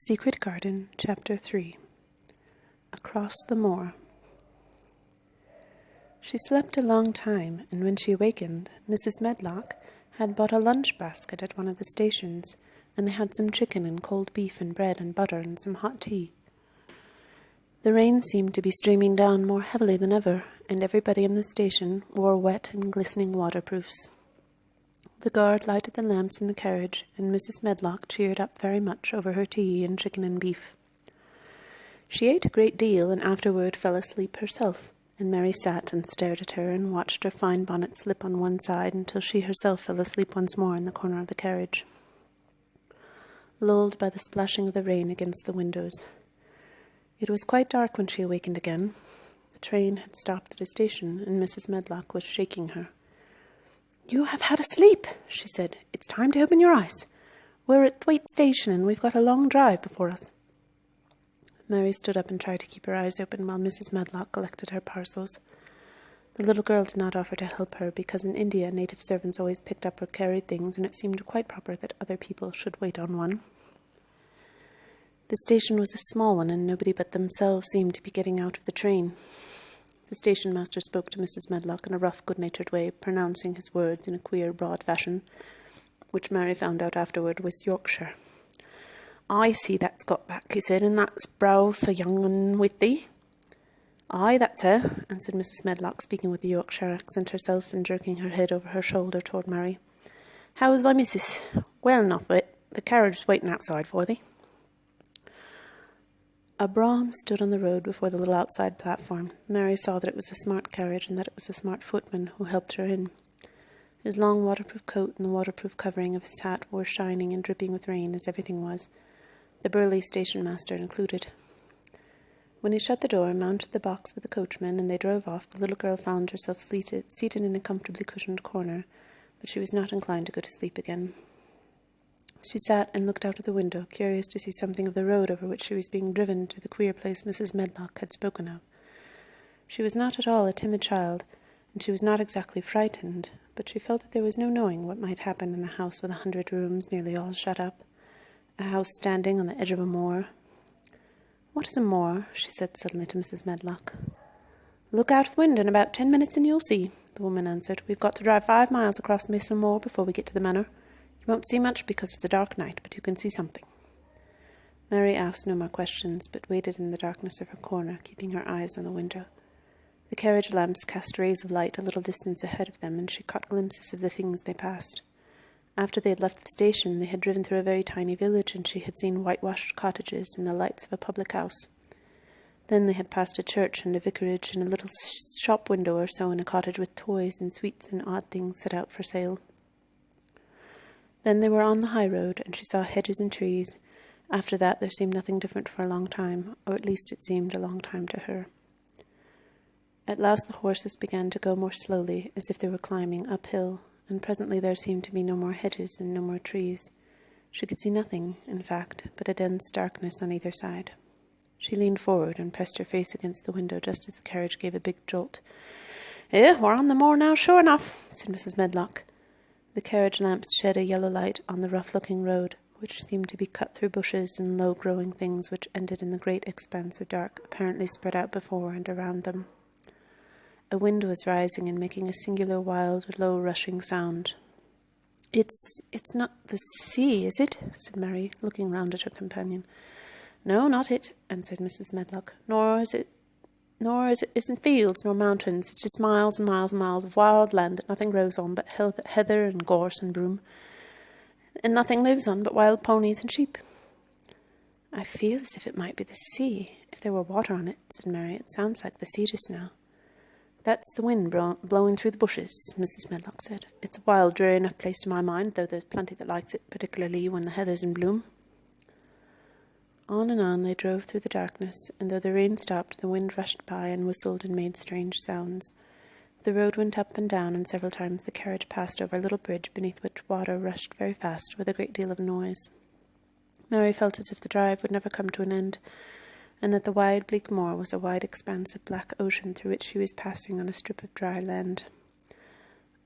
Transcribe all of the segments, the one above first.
Secret Garden, Chapter 3. Across the Moor. She slept a long time, and when she awakened, Mrs. Medlock had bought a lunch basket at one of the stations, and they had some chicken and cold beef and bread and butter and some hot tea. The rain seemed to be streaming down more heavily than ever, and everybody in the station wore wet and glistening waterproofs. The guard lighted the lamps in the carriage, and Mrs. Medlock cheered up very much over her tea and chicken and beef. She ate a great deal, and afterward fell asleep herself, and Mary sat and stared at her and watched her fine bonnet slip on one side until she herself fell asleep once more in the corner of the carriage, lulled by the splashing of the rain against the windows. It was quite dark when she awakened again. The train had stopped at a station, and Mrs. Medlock was shaking her. "You have had a sleep," she said. "It's time to open your eyes. We're at Thwaite Station, and we've got a long drive before us." Mary stood up and tried to keep her eyes open while Mrs. Medlock collected her parcels. The little girl did not offer to help her, because in India native servants always picked up or carried things, and it seemed quite proper that other people should wait on one. The station was a small one, and nobody but themselves seemed to be getting out of the train. The station master spoke to Mrs. Medlock in a rough, good-natured way, pronouncing his words in a queer, broad fashion, which Mary found out afterward was Yorkshire. "I see that's got back," he said, "and that's Brow the young un with thee." "Aye, that's her," answered Mrs. Medlock, speaking with a Yorkshire accent herself and jerking her head over her shoulder toward Mary. "How's thy missus? Well enough of it. The carriage is waiting outside for thee." A brougham stood on the road before the little outside platform. Mary saw that it was a smart carriage and that it was a smart footman who helped her in. His long waterproof coat and the waterproof covering of his hat were shining and dripping with rain, as everything was, the burly station master included. When he shut the door, mounted the box with the coachman, and they drove off, the little girl found herself seated in a comfortably cushioned corner, but she was not inclined to go to sleep again. She sat and looked out of the window, curious to see something of the road over which she was being driven to the queer place Mrs. Medlock had spoken of. She was not at all a timid child, and she was not exactly frightened, but she felt that there was no knowing what might happen in a house with 100 rooms nearly all shut up, a house standing on the edge of a moor. "What is a moor?" she said suddenly to Mrs. Medlock. "Look out of the window in about 10 minutes and you'll see," the woman answered. "We've got to drive 5 miles across Mason Moor before we get to the manor. You won't see much because it's a dark night, but you can see something." Mary asked no more questions, but waited in the darkness of her corner, keeping her eyes on the window. The carriage lamps cast rays of light a little distance ahead of them, and she caught glimpses of the things they passed. After they had left the station, they had driven through a very tiny village, and she had seen whitewashed cottages and the lights of a public house. Then they had passed a church and a vicarage and a little shop window or so in a cottage with toys and sweets and odd things set out for sale. Then they were on the high road, and she saw hedges and trees. After that there seemed nothing different for a long time, or at least it seemed a long time to her. At last the horses began to go more slowly, as if they were climbing uphill, and presently there seemed to be no more hedges and no more trees. She could see nothing, in fact, but a dense darkness on either side. She leaned forward and pressed her face against the window just as the carriage gave a big jolt. We're on the moor now, sure enough," said Mrs. Medlock. The carriage lamps shed a yellow light on the rough-looking road, which seemed to be cut through bushes and low-growing things which ended in the great expanse of dark apparently spread out before and around them. A wind was rising and making a singular wild, low-rushing sound. It's not the sea, is it?" said Mary, looking round at her companion. "No, not it," answered Mrs. Medlock. Nor is it isn't fields nor mountains. It's just miles and miles and miles of wild land that nothing grows on but heather and gorse and broom, and nothing lives on but wild ponies and sheep." "I feel as if it might be the sea, if there were water on it," said Mary. "It sounds like the sea just now." "That's the wind blowing through the bushes," Mrs. Medlock said. "It's a wild, dreary enough place to my mind, though there's plenty that likes it, particularly when the heather's in bloom." On and on they drove through the darkness, and though the rain stopped, the wind rushed by and whistled and made strange sounds. The road went up and down, and several times the carriage passed over a little bridge beneath which water rushed very fast with a great deal of noise. Mary felt as if the drive would never come to an end, and that the wide bleak moor was a wide expanse of black ocean through which she was passing on a strip of dry land.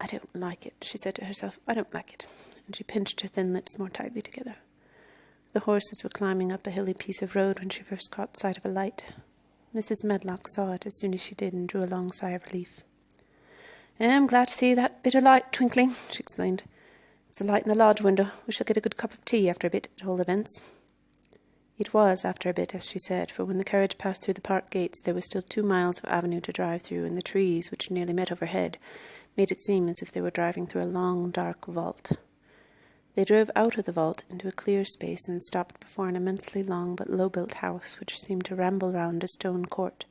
"I don't like it," she said to herself. "I don't like it," and she pinched her thin lips more tightly together. The horses were climbing up a hilly piece of road when she first caught sight of a light. Mrs. Medlock saw it as soon as she did and drew a long sigh of relief. "I'm glad to see that bit of light twinkling," she explained. "It's a light in the lodge window. We shall get a good cup of tea after a bit, at all events." It was after a bit, as she said, for when the carriage passed through the park gates there was still 2 miles of avenue to drive through, and the trees, which nearly met overhead, made it seem as if they were driving through a long, dark vault. They drove out of the vault into a clear space and stopped before an immensely long but low-built house which seemed to ramble round a stone court.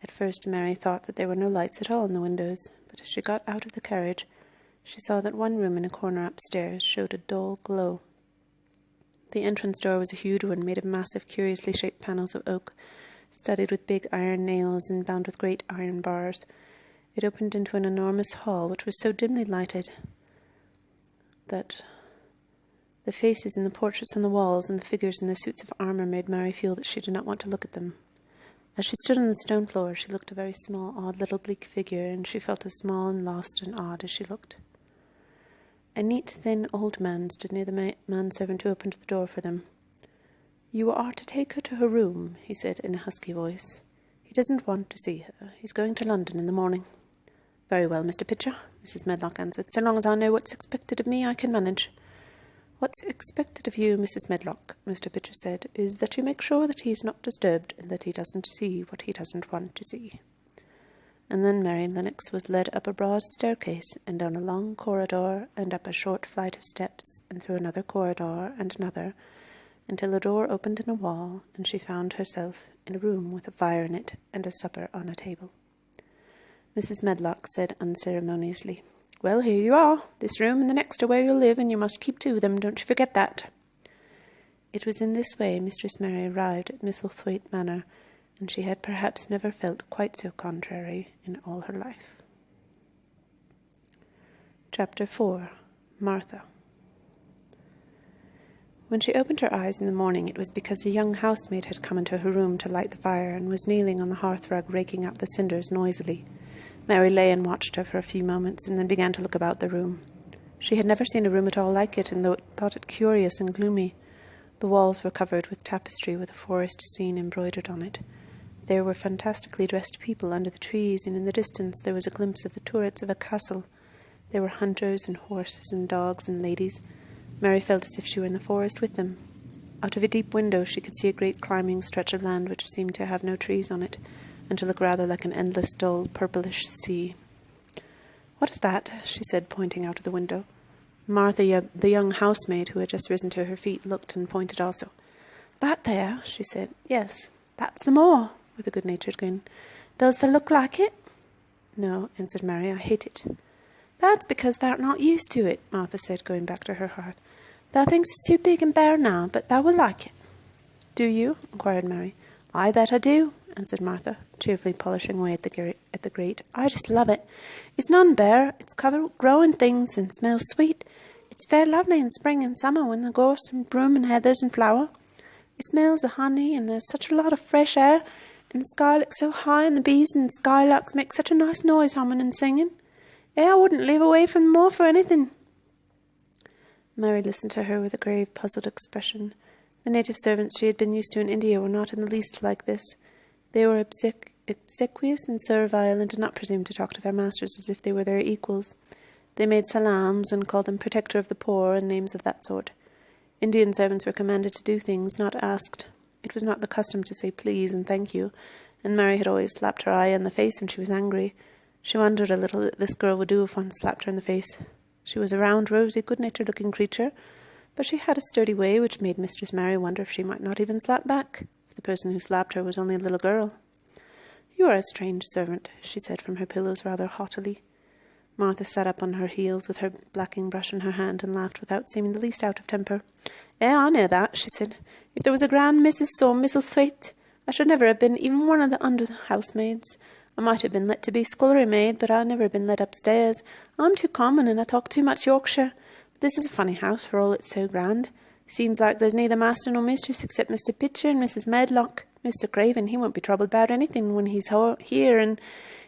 At first Mary thought that there were no lights at all in the windows, but as she got out of the carriage she saw that one room in a corner upstairs showed a dull glow. The entrance door was a huge one made of massive, curiously shaped panels of oak, studded with big iron nails and bound with great iron bars. It opened into an enormous hall which was so dimly lighted that the faces in the portraits on the walls and the figures in the suits of armour made Mary feel that she did not want to look at them. As she stood on the stone floor, she looked a very small, odd little bleak figure, and she felt as small and lost and odd as she looked. A neat, thin old man stood near the manservant who opened the door for them. "You are to take her to her room," he said in a husky voice. "He doesn't want to see her. He's going to London in the morning." "Very well, Mr. Pitcher," Mrs. Medlock answered. "So long as I know what's expected of me, I can manage." "What's expected of you, Mrs. Medlock," Mr. Pitcher said, "is that you make sure that he's not disturbed and that he doesn't see what he doesn't want to see." And then Mary Lennox was led up a broad staircase and down a long corridor and up a short flight of steps and through another corridor and another until a door opened in a wall and she found herself in a room with a fire in it and a supper on a table. Mrs. Medlock said unceremoniously, "Well, here you are. This room and the next are where you'll live, and you must keep to them. Don't you forget that." It was in this way Mistress Mary arrived at Misselthwaite Manor, and she had perhaps never felt quite so contrary in all her life. Chapter 4. Martha. When she opened her eyes in the morning, it was because a young housemaid had come into her room to light the fire and was kneeling on the hearthrug raking up the cinders noisily. Mary lay and watched her for a few moments and then began to look about the room. She had never seen a room at all like it, and thought it curious and gloomy. The walls were covered with tapestry with a forest scene embroidered on it. There were fantastically dressed people under the trees, and in the distance there was a glimpse of the turrets of a castle. There were hunters and horses and dogs and ladies. Mary felt as if she were in the forest with them. Out of a deep window she could see a great climbing stretch of land which seemed to have no trees on it, and to look rather like an endless, dull, purplish sea. "What is that?" she said, pointing out of the window. Martha, the young housemaid, who had just risen to her feet, looked and pointed also. "That there," she said. "Yes, that's the moor," with a good-natured grin. "Does thou look like it?" "No," answered Mary, "I hate it." "That's because thou'rt not used to it," Martha said, going back to her hearth. "Thou thinks it's too big and bare now, but thou will like it." "Do you?" inquired Mary. "Aye, that I do," answered Martha, cheerfully polishing away at the grate. "I just love it. It's none bare. It's covered with growing things and smells sweet. It's fair lovely in spring and summer when the gorse and broom and heathers in flower. It smells of honey, and there's such a lot of fresh air, and the sky looks so high, and the bees and skylarks make such a nice noise humming and singing. I wouldn't live away from the moor for anything." Mary listened to her with a grave, puzzled expression. The native servants she had been used to in India were not in the least like this. They were obsequious and servile, and did not presume to talk to their masters as if they were their equals. They made salams and called them protector of the poor and names of that sort. Indian servants were commanded to do things, not asked. It was not the custom to say please and thank you, and Mary had always slapped her eye in the face when she was angry. She wondered a little that this girl would do if one slapped her in the face. She was a round, rosy, good-natured-looking creature, but she had a sturdy way which made Mistress Mary wonder if she might not even slap back, if the person who slapped her was only a little girl. "You are a strange servant," she said from her pillows rather haughtily. Martha sat up on her heels with her blacking brush in her hand and laughed without seeming the least out of temper. "I know that," she said. "If there was a grand Mrs. So Misselthwaite, I should never have been even one of the under housemaids. I might have been let to be scullery maid, but I've never been let upstairs. I'm too common, and I talk too much Yorkshire. But this is a funny house, for all it's so grand. Seems like there's neither master nor mistress except Mr. Pitcher and Mrs. Medlock. Mr. Craven, he won't be troubled about anything when he's here, and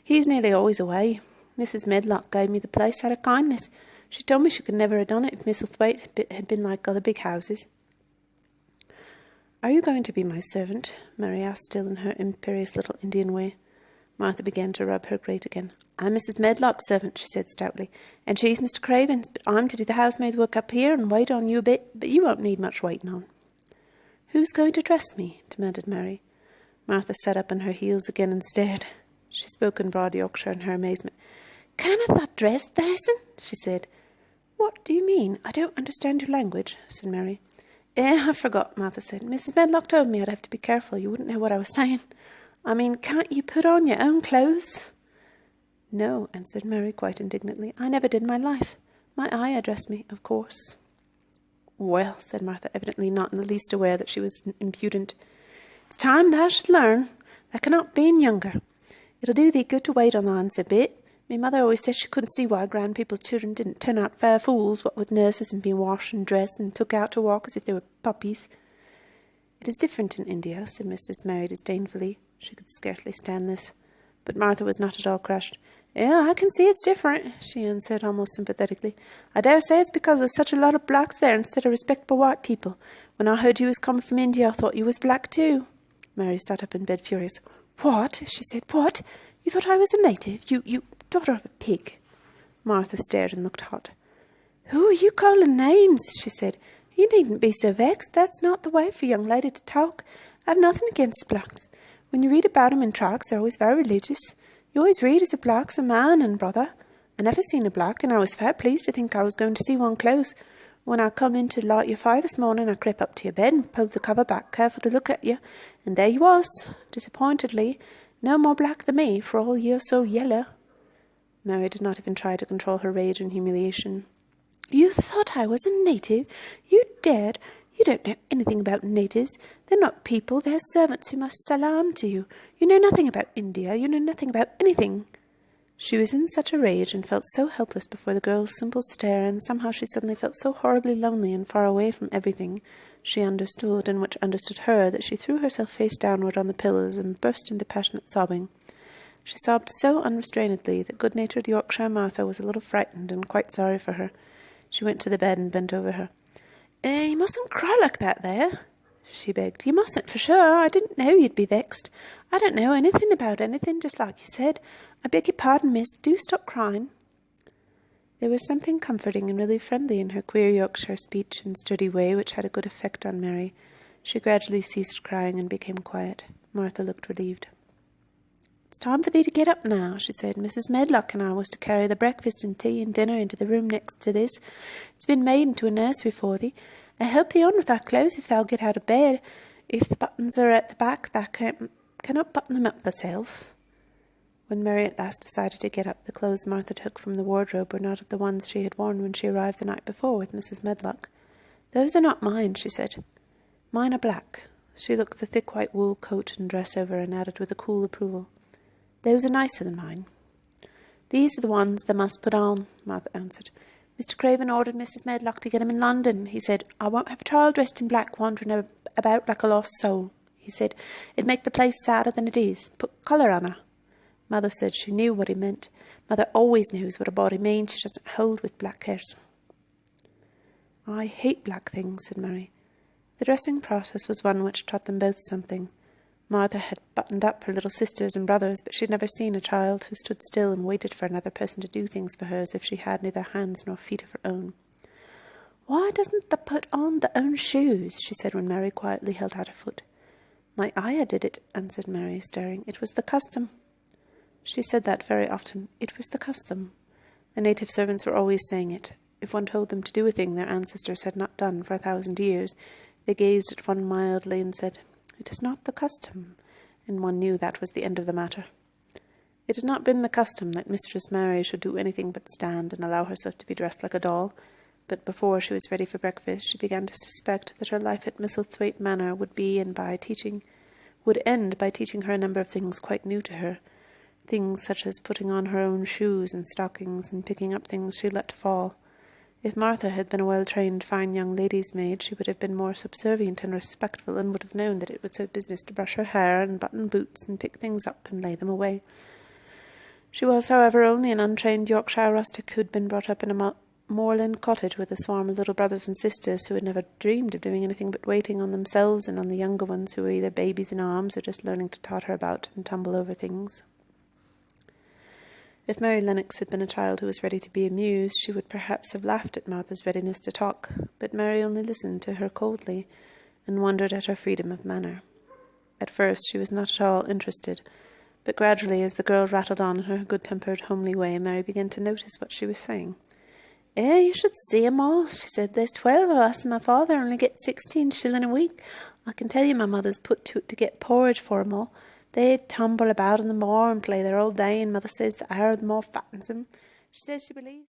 he's nearly always away. Mrs. Medlock gave me the place out of kindness. She told me she could never have done it if Misselthwaite had been like other big houses." "Are you going to be my servant?" Mary asked, still in her imperious little Indian way. Martha began to rub her grate again. "I'm Mrs. Medlock's servant," she said stoutly, "and she's Mr. Craven's, but I'm to do the housemaid's work up here and wait on you a bit, but you won't need much waiting on." "Who's going to dress me?" demanded Mary. Martha sat up on her heels again and stared. She spoke in broad Yorkshire in her amazement. "Cannot that dress, Therson?" she said. "What do you mean? I don't understand your language," said Mary. "I forgot," Martha said. "Mrs. Medlock told me I'd have to be careful. You wouldn't know what I was saying. I mean, can't you put on your own clothes?" "No," answered Mary quite indignantly. "I never did in my life. My ayah dressed me, of course." "Well," said Martha, evidently not in the least aware that she was impudent, "it's time thou should learn. Thou cannot be younger. It'll do thee good to wait on thine a bit. Me mother always said she couldn't see why grand people's children didn't turn out fair fools, what with nurses and being washed and dressed and took out to walk as if they were puppies." "It is different in India," said Mistress Mary disdainfully. She could scarcely stand this. But Martha was not at all crushed. "Yeah, I can see it's different," she answered almost sympathetically. "I dare say it's because there's such a lot of blacks there instead of respectable white people. When I heard you was coming from India, I thought you was black too." Mary sat up in bed furious. "What?" she said. "What? You thought I was a native? You daughter of a pig." Martha stared and looked hot. "Who are you calling names?" she said. "You needn't be so vexed. That's not the way for a young lady to talk. I've nothing against blacks. When you read about 'em in tracts, they're always very religious. You always read as a black's a man and brother. I never seen a black, and I was fair pleased to think I was going to see one close. When I come in to light your fire this morning, I crept up to your bed and pulled the cover back, careful to look at you, and there you was, disappointedly, no more black than me, for all you're so yellow." Mary did not even try to control her rage and humiliation. "You thought I was a native? You dared? You don't know anything about natives. They're not people, they're servants who must salaam to you. You know nothing about India, you know nothing about anything." She was in such a rage and felt so helpless before the girl's simple stare, and somehow she suddenly felt so horribly lonely and far away from everything she understood and which understood her, that she threw herself face downward on the pillows and burst into passionate sobbing. She sobbed so unrestrainedly that good-natured Yorkshire Martha was a little frightened and quite sorry for her. She went to the bed and bent over her. You mustn't cry like that there," she begged. "You mustn't, for sure. I didn't know you'd be vexed. I don't know anything about anything, just like you said. I beg your pardon, miss. Do stop crying." There was something comforting and really friendly in her queer Yorkshire speech and sturdy way which had a good effect on Mary. She gradually ceased crying and became quiet. Martha looked relieved. "It's time for thee to get up now," she said. "Mrs. Medlock and I was to carry the breakfast and tea and dinner into the room next to this. It's been made into a nursery for thee. I'll help thee on with thy clothes if thou get out of bed. If the buttons are at the back, thou cannot button them up thyself." When Mary at last decided to get up, the clothes Martha took from the wardrobe were not the ones she had worn when she arrived the night before with Mrs. Medlock. "Those are not mine," she said. "Mine are black." She looked the thick white wool coat and dress over and added with a cool approval, "Those are nicer than mine." "These are the ones they must put on," Martha answered. "Mr. Craven ordered Mrs. Medlock to get 'em in London. He said, 'I won't have a child dressed in black wandering about like a lost soul.' He said, 'It'd make the place sadder than it is. Put colour on her.' Mother said she knew what he meant. Mother always knows what a body means. She doesn't hold with black hairs." "I hate black things," said Mary. The dressing process was one which taught them both something. Martha had buttoned up her little sisters and brothers, but she had never seen a child who stood still and waited for another person to do things for her as if she had neither hands nor feet of her own. "Why doesn't thou put on thy own shoes?" she said when Mary quietly held out her foot. "My ayah did it," answered Mary, staring. "It was the custom." She said that very often. It was the custom. The native servants were always saying it. If one told them to do a thing their ancestors had not done for 1,000 years, they gazed at one mildly and said, "It is not the custom," and one knew that was the end of the matter. It had not been the custom that Mistress Mary should do anything but stand and allow herself to be dressed like a doll, but before she was ready for breakfast she began to suspect that her life at Misselthwaite Manor would end by teaching her a number of things quite new to her, things such as putting on her own shoes and stockings and picking up things she let fall. If Martha had been a well-trained, fine young lady's maid, she would have been more subservient and respectful, and would have known that it was her business to brush her hair and button boots and pick things up and lay them away. She was, however, only an untrained Yorkshire rustic who had been brought up in a Moorland Cottage with a swarm of little brothers and sisters who had never dreamed of doing anything but waiting on themselves and on the younger ones who were either babies in arms or just learning to totter about and tumble over things. If Mary Lennox had been a child who was ready to be amused, she would perhaps have laughed at Martha's readiness to talk, but Mary only listened to her coldly and wondered at her freedom of manner. At first she was not at all interested, but gradually, as the girl rattled on in her good-tempered, homely way, Mary began to notice what she was saying. You should see 'em all," she said. "There's 12 of us, and my father only gets 16 shillin' a week. I can tell you my mother's put to it to get porridge for 'em all. They tumble about on the moor and play there all day, and mother says the air of the moor fattens 'em. She says she believes